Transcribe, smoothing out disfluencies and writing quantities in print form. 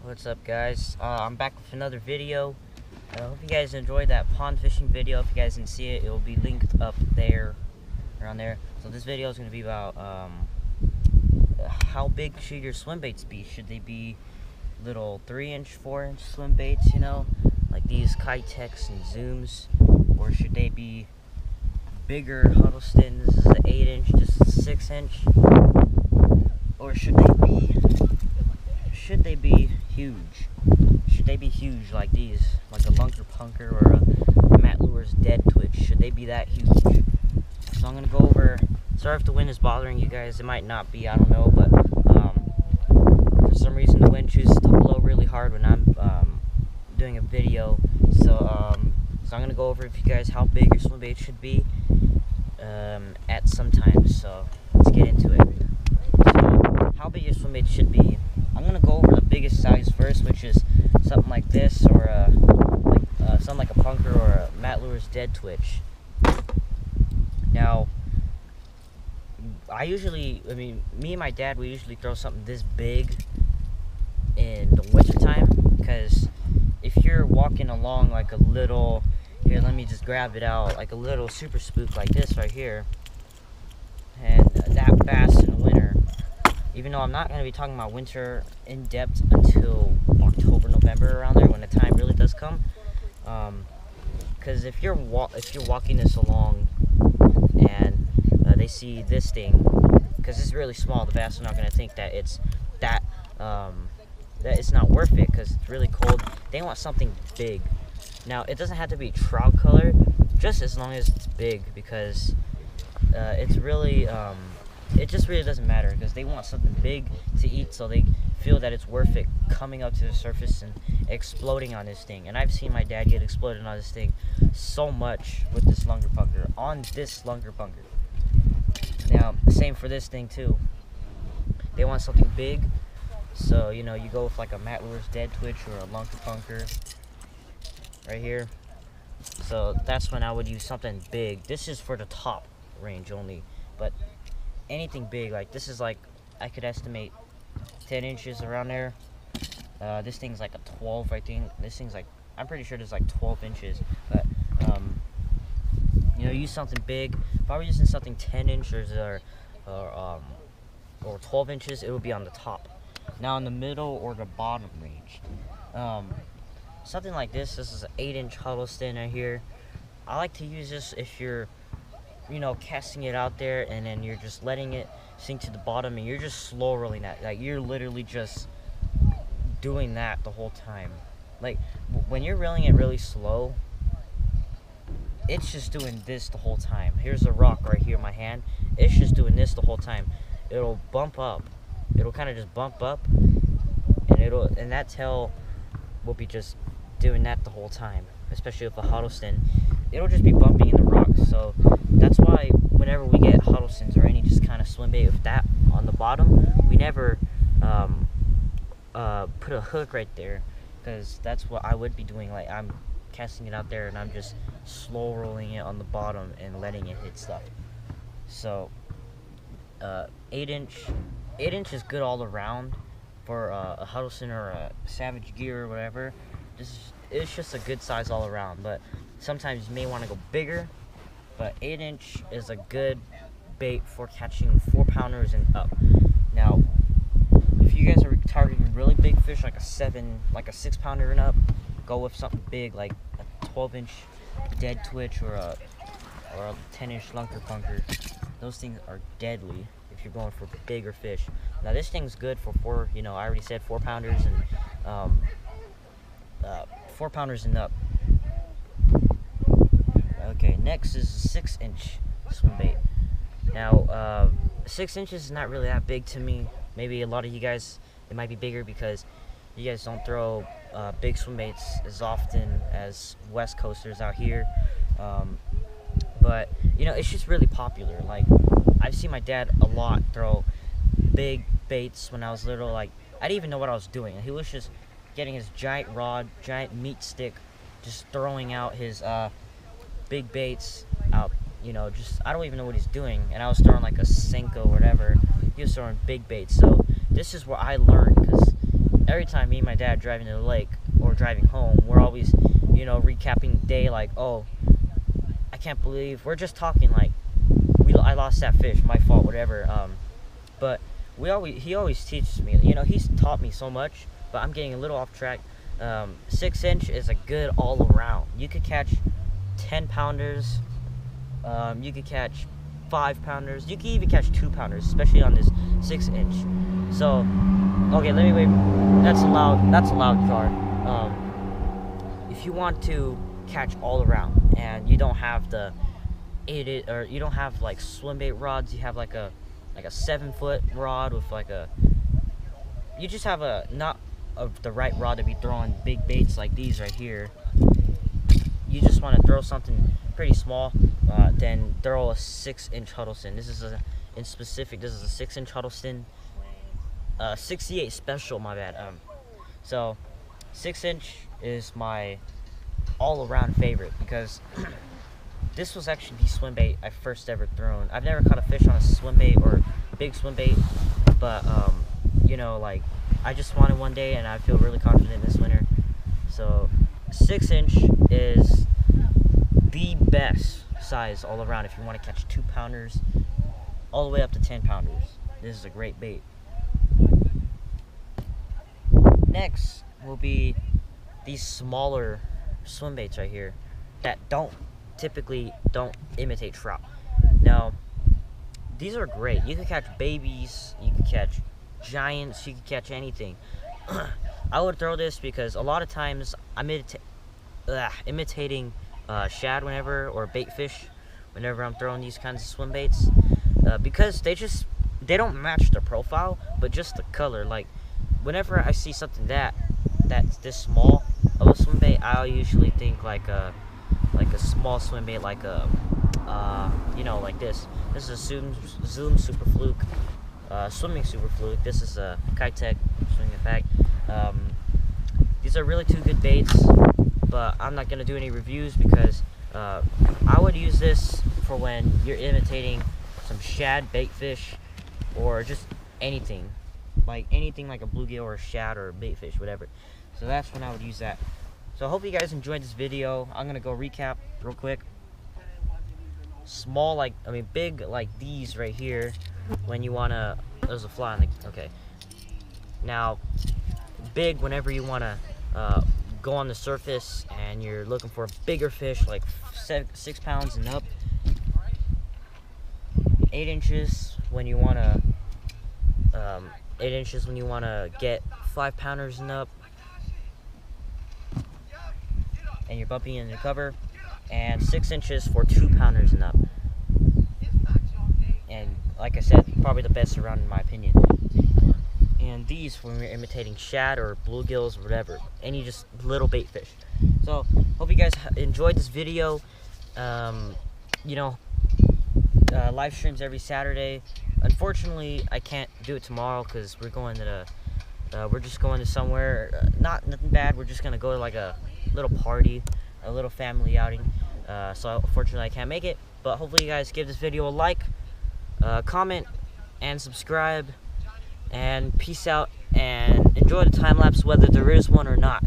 What's up, guys? I'm back with another video. I hope you guys enjoyed that pond fishing video. If you guys didn't see it, it will be linked up there, around there. So this video is going to be about how big should your swim baits be? Should they be little 3-inch, 4-inch swim baits, you know, like these Kitex and Zooms, or should they be bigger Huddleston? This is an 8-inch, just 6-inch, or should they be huge? Should they be huge like these, like a Lunker Punker or a Matt Lure's Dead Twitch? Should they be that huge? So I'm gonna go over. Sorry if the wind is bothering you guys. It might not be. I don't know, but for some reason the wind chooses to blow really hard when I'm doing a video. So I'm gonna go over, if you guys, how big your swim bait should be at some times. So let's get into it. So, how big your swim bait should be. I'm gonna go over the biggest size first, which is something like this, or something like a Punker or a Matt Lure's Dead Twitch. Now, me and my dad, we usually throw something this big in the wintertime, because if you're walking along like a little, here, let me just grab it out, like a little super spook like this right here, and that bass in the winter, even though I'm not going to be talking about winter in depth until October, November, around there, when the time really does come, because if you're walking this along and they see this thing, because it's really small, the bass are not going to think that it's that it's not worth it, because it's really cold. They want something big. Now, it doesn't have to be trout color, just as long as it's big, because it's really it just really doesn't matter, because they want something big to eat, so they feel that it's worth it coming up to the surface and exploding on this thing. And I've seen my dad get exploded on this thing so much with this Lunker Punker, on this Lunker Punker. Now, same for this thing too. They want something big, so you know, you go with like a Matt Lure's Dead Twitch or a Lunker Punker right here. So that's when I would use something big. This is for the top range only, but anything big, like this is, like, I could estimate 10 inches around there. This thing's like a 12, I think. This thing's like, I'm pretty sure there's like 12 inches, but you know, use something big. If I were using something 10 inches or 12 inches, it would be on the top. Now in the middle or the bottom range, something like this is an 8-inch Huddleston right here. I like to use this if you're, you know, casting it out there and then you're just letting it sink to the bottom and you're just slow rolling that. Like, you're literally just doing that the whole time. Like, when you're reeling it really slow, it's just doing this the whole time. Here's a rock right here in my hand. It's just doing this the whole time. It'll bump up. It'll kind of just bump up, and that tail will be just doing that the whole time. Especially with a Huddleston, it'll just be bumping in the rocks. So that's why whenever we get Huddlestons or any just kind of swim bait with that on the bottom, we never put a hook right there, because that's what I would be doing. Like, I'm casting it out there and I'm just slow rolling it on the bottom and letting it hit stuff. So 8-inch is good all around for a Huddleston or a Savage Gear or whatever. It's just a good size all around, but sometimes you may want to go bigger. But 8-inch is a good bait for catching 4-pounders and up. Now, if you guys are targeting really big fish, like a 6-pounder and up, go with something big like a 12-inch Dead Twitch or a 10-inch Lunker Punker. Those things are deadly if you're going for bigger fish. Now, this thing's good for I already said 4-pounders and 4-pounders and up. Okay, next is a 6-inch swim bait. Now, 6 inches is not really that big to me. Maybe a lot of you guys, it might be bigger because you guys don't throw big swim baits as often as West Coasters out here. But, you know, it's just really popular. Like, I've seen my dad a lot throw big baits when I was little. Like, I didn't even know what I was doing. He was just getting his giant rod, giant meat stick, just throwing out his big baits out, you know, just, I don't even know what he's doing. And I was throwing like a Senko or whatever. He was throwing big baits. So this is where I learned, because every time me and my dad driving to the lake or driving home, we're always, you know, recapping the day, like, oh, I can't believe, we're just talking like, I lost that fish, my fault, whatever. But he always teaches me, you know, he's taught me so much, but I'm getting a little off track. 6-inch is a good all around. You could catch 10-pounders, you could catch 5-pounders, you can even catch 2-pounders, especially on this 6-inch. So, okay, let me wait. That's a loud jar. If you want to catch all around and you don't have the you don't have like swim bait rods, you have like a 7-foot rod with like you just have not the right rod to be throwing big baits like these right here. You just want to throw something pretty small, then throw a 6-inch Huddleston. This is in specific, this is a 6-inch Huddleston, 68 special, my bad. So 6-inch is my all-around favorite because this was actually the swim bait I first ever thrown. I've never caught a fish on a swim bait or big swim bait, but you know, like, I just wanted one day, and I feel really confident this winter. So 6-inch is the best size all around if you want to catch 2-pounders all the way up to 10-pounders. This is a great bait. Next will be these smaller swim baits right here that typically don't imitate trout. Now, these are great. You can catch babies, you can catch giants, you can catch anything. I would throw this because a lot of times I'm imitating shad or bait fish whenever I'm throwing these kinds of swim baits, because they don't match the profile, but just the color. Like, whenever I see something that's this small of a swim bait, I'll usually think like a small swim bait, like you know, like this. This is a Zoom Super Fluke, Swimming Super Fluke. This is a Kitech Swimming Effect. These are really two good baits, but I'm not gonna do any reviews because I would use this for when you're imitating some shad bait fish or just anything like a bluegill or a shad or a bait fish, whatever. So that's when I would use that. So I hope you guys enjoyed this video. I'm gonna go recap real quick. Small, big like these right here, when you wanna, there's a fly on the, okay. Now, big whenever you wanna go on the surface and you're looking for a bigger fish, like 6 pounds and up. 8 inches when you wanna, 8 inches when you wanna get 5-pounders and up, and you're bumping in the cover, and 6 inches for 2-pounders and up. And like I said, probably the best around in my opinion. And these when we're imitating shad or bluegills or whatever, any just little bait fish. So hope you guys enjoyed this video. You know, live streams every Saturday. Unfortunately, I can't do it tomorrow because we're going to we're just going to somewhere, nothing bad. We're just gonna go to like a little party, a little family outing. So unfortunately I can't make it, but hopefully you guys give this video a like, comment, and subscribe, and peace out, and enjoy the time lapse whether there is one or not.